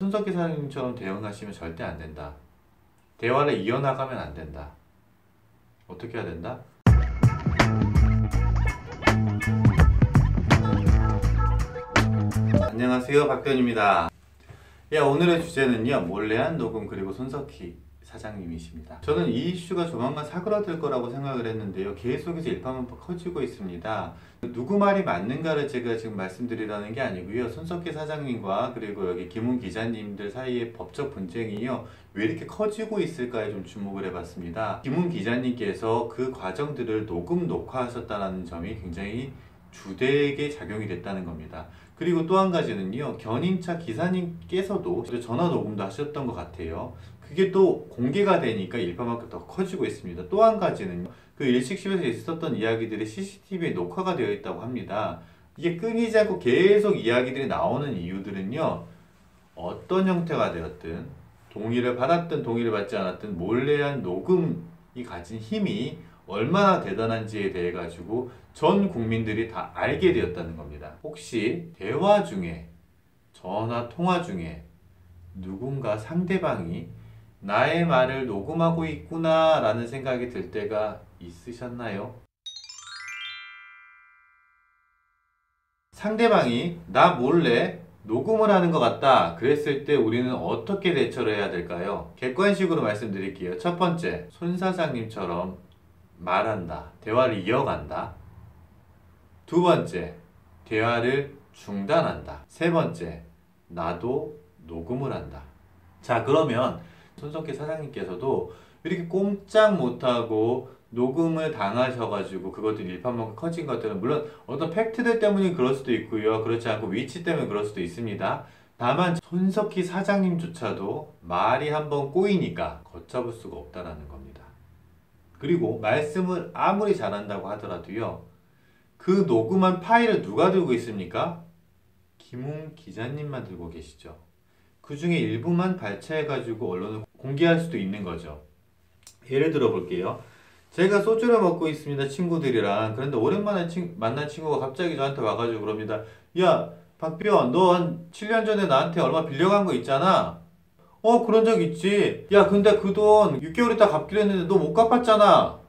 손석희 사장님처럼 대응하시면 절대 안 된다. 대화를 이어나가면 안 된다. 어떻게 해야 된다? 안녕하세요, 박대현입니다. 오늘의 주제는요, 몰래한 녹음 그리고 손석희 사장님이십니다. 저는 이 이슈가 조만간 사그라들 거라고 생각을 했는데요, 계속해서 일파만파 커지고 있습니다. 누구 말이 맞는가를 제가 지금 말씀드리라는 게 아니고요, 손석희 사장님과 그리고 여기 김훈 기자님들 사이의 법적 분쟁이요, 왜 이렇게 커지고 있을까에 좀 주목을 해봤습니다. 김훈 기자님께서 그 과정들을 녹화하셨다는 점이 굉장히 주되게 작용이 됐다는 겁니다. 그리고 또 한 가지는요, 견인차 기사님께서도 전화 녹음도 하셨던 것 같아요. 그게 또 공개가 되니까 일파만큼 더 커지고 있습니다. 또 한 가지는요, 그 일식집에서 있었던 이야기들이 CCTV에 녹화가 되어 있다고 합니다. 이게 끊이지 않고 계속 이야기들이 나오는 이유들은요, 어떤 형태가 되었든, 동의를 받았든 동의를 받지 않았든 몰래한 녹음이 가진 힘이 얼마나 대단한지에 대해 가지고 전 국민들이 다 알게 되었다는 겁니다. 혹시 대화 중에, 전화 통화 중에 누군가 상대방이 나의 말을 녹음하고 있구나 라는 생각이 들 때가 있으셨나요? 상대방이 나 몰래 녹음을 하는 것 같다 그랬을 때 우리는 어떻게 대처를 해야 될까요? 객관식으로 말씀드릴게요. 첫 번째, 손 사장님처럼 말한다, 대화를 이어간다. 두 번째, 대화를 중단한다. 세 번째, 나도 녹음을 한다. 자, 그러면 손석희 사장님께서도 이렇게 꼼짝 못하고 녹음을 당하셔가지고 그것들이 일파만파 커진 것들은 물론 어떤 팩트들 때문에 그럴 수도 있고요, 그렇지 않고 위치 때문에 그럴 수도 있습니다. 다만 손석희 사장님조차도 말이 한번 꼬이니까 걷잡을 수가 없다라는 겁니다. 그리고 말씀을 아무리 잘한다고 하더라도요, 그 녹음한 파일을 누가 들고 있습니까? 김훈 기자님만 들고 계시죠. 그 중에 일부만 발췌해가지고 언론을 공개할 수도 있는 거죠. 예를 들어 볼게요. 제가 소주를 먹고 있습니다, 친구들이랑. 그런데 오랜만에 만난 친구가 갑자기 저한테 와가지고 그럽니다. 야, 박비원, 너 한 7년 전에 나한테 얼마 빌려간 거 있잖아. 그런 적 있지. 야, 근데 그 돈 6개월 있다 갚기로 했는데 너 못 갚았잖아.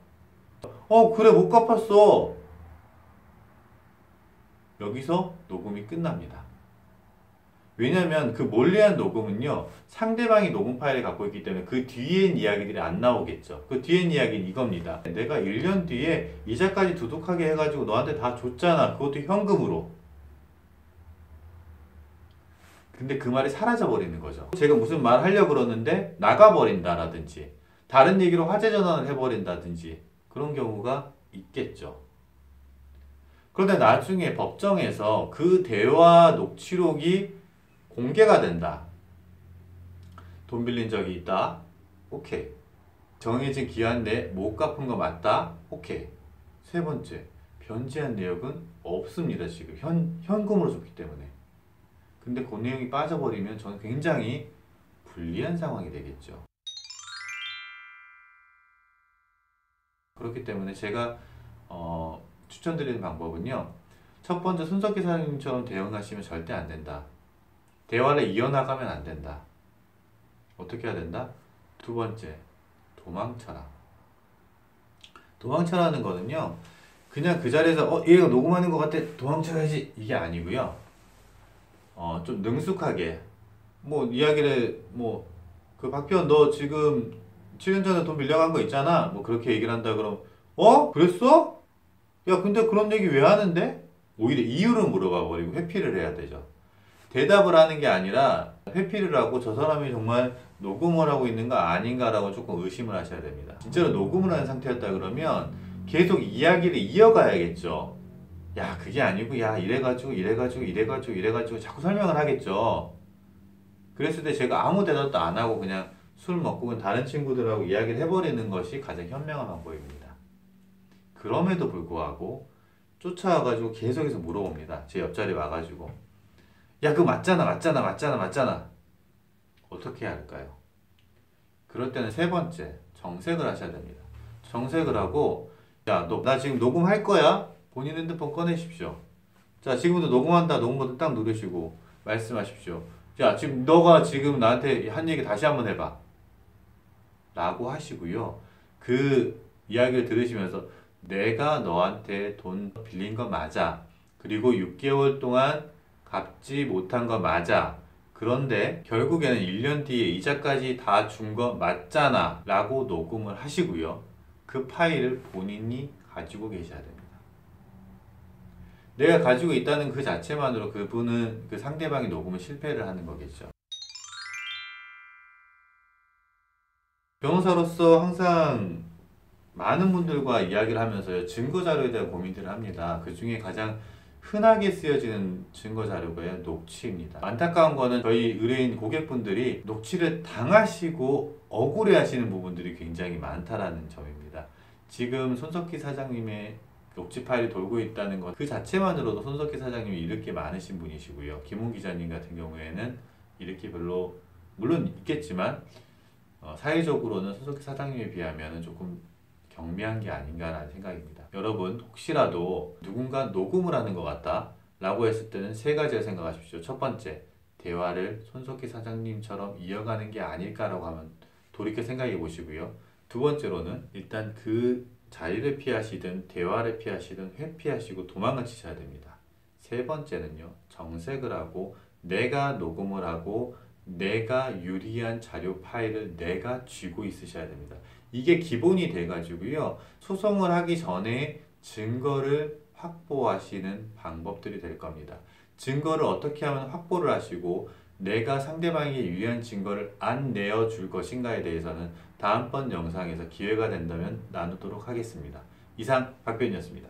그래, 못 갚았어. 여기서 녹음이 끝납니다. 왜냐면 그 몰래한 녹음은요, 상대방이 녹음 파일을 갖고 있기 때문에 그 뒤엔 이야기들이 안 나오겠죠. 그 뒤엔 이야기는 이겁니다. 내가 1년 뒤에 이자까지 두둑하게 해가지고 너한테 다 줬잖아. 그것도 현금으로. 근데 그 말이 사라져버리는 거죠. 제가 무슨 말 하려고 그러는데 나가버린다라든지 다른 얘기로 화제 전환을 해버린다든지 그런 경우가 있겠죠. 그런데 나중에 법정에서 그 대화 녹취록이 공개가 된다. 돈 빌린 적이 있다. 오케이. 정해진 기한 내에 못 갚은 거 맞다. 오케이. 세 번째, 변제한 내역은 없습니다. 지금 현금으로 줬기 때문에. 근데 그 내용이 빠져버리면 저는 굉장히 불리한 상황이 되겠죠. 그렇기 때문에 제가 추천드리는 방법은요, 첫 번째, 손석희 사장님처럼 대응하시면 절대 안 된다. 대화를 이어나가면 안 된다. 어떻게 해야 된다? 두 번째, 도망쳐라. 도망쳐라는 거는요, 그냥 그 자리에서 얘가 녹음하는 것 같아, 도망쳐야지, 이게 아니고요, 좀 능숙하게 이야기를 그 박비원, 너 지금 7년 전에 돈 빌려간 거 있잖아, 그렇게 얘기를 한다 그러면 그랬어? 야, 근데 그런 얘기 왜 하는데? 오히려 이유를 물어봐 버리고 회피를 해야 되죠. 대답을 하는 게 아니라 회피를 하고 저 사람이 정말 녹음을 하고 있는 거 아닌가라고 조금 의심을 하셔야 됩니다. 진짜로 녹음을 하는 상태였다 그러면 계속 이야기를 이어가야겠죠. 야, 그게 아니고, 야, 이래가지고 자꾸 설명을 하겠죠. 그랬을 때 제가 아무 대답도 안 하고 그냥 술 먹고 그냥 다른 친구들하고 이야기를 해버리는 것이 가장 현명한 방법입니다. 그럼에도 불구하고 쫓아와가지고 계속해서 물어봅니다. 제 옆자리에 와가지고. 야, 그거 맞잖아. 어떻게 해야 할까요? 그럴 때는 세 번째, 정색을 하셔야 됩니다. 정색을 하고, 야, 나 지금 녹음할 거야? 본인 핸드폰 꺼내십시오. 자, 지금부터 녹음한다. 녹음 버튼 딱 누르시고 말씀하십시오. 야, 지금 너가 지금 나한테 한 얘기 다시 한번 해봐. 라고 하시고요. 그 이야기를 들으시면서 내가 너한테 돈 빌린 거 맞아. 그리고 6개월 동안 갚지 못한 거 맞아. 그런데 결국에는 1년 뒤에 이자까지 다 준 거 맞잖아. 라고 녹음을 하시고요. 그 파일을 본인이 가지고 계셔야 됩니다. 내가 가지고 있다는 그 자체만으로 그분은 그 상대방이 녹음을 실패를 하는 거겠죠. 변호사로서 항상 많은 분들과 이야기를 하면서요, 증거 자료에 대한 고민들을 합니다. 그 중에 가장 흔하게 쓰여지는 증거 자료가 녹취입니다. 안타까운 거는 저희 의뢰인 고객분들이 녹취를 당하시고 억울해 하시는 부분들이 굉장히 많다라는 점입니다. 지금 손석희 사장님의 녹취 파일이 돌고 있다는 것 그 자체만으로도 손석희 사장님이 이렇게 많으신 분이시고요. 김훈 기자님 같은 경우에는 이렇게 별로 물론 있겠지만 사회적으로는 손석희 사장님에 비하면 조금 경미한 게 아닌가라는 생각입니다. 여러분 혹시라도 누군가 녹음을 하는 것 같다 라고 했을 때는 세 가지를 생각하십시오. 첫 번째, 대화를 손석희 사장님처럼 이어가는 게 아닐까라고 하면 돌이켜 생각해 보시고요. 두 번째로는 일단 그 자리를 피하시든 대화를 피하시든 회피하시고 도망을 치셔야 됩니다. 세 번째는요, 정색을 하고 내가 녹음을 하고 내가 유리한 자료 파일을 내가 쥐고 있으셔야 됩니다. 이게 기본이 돼가지고요, 소송을 하기 전에 증거를 확보하시는 방법들이 될 겁니다. 증거를 어떻게 하면 확보를 하시고 내가 상대방에게 유리한 증거를 안 내어줄 것인가에 대해서는 다음번 영상에서 기회가 된다면 나누도록 하겠습니다. 이상 박변이었습니다.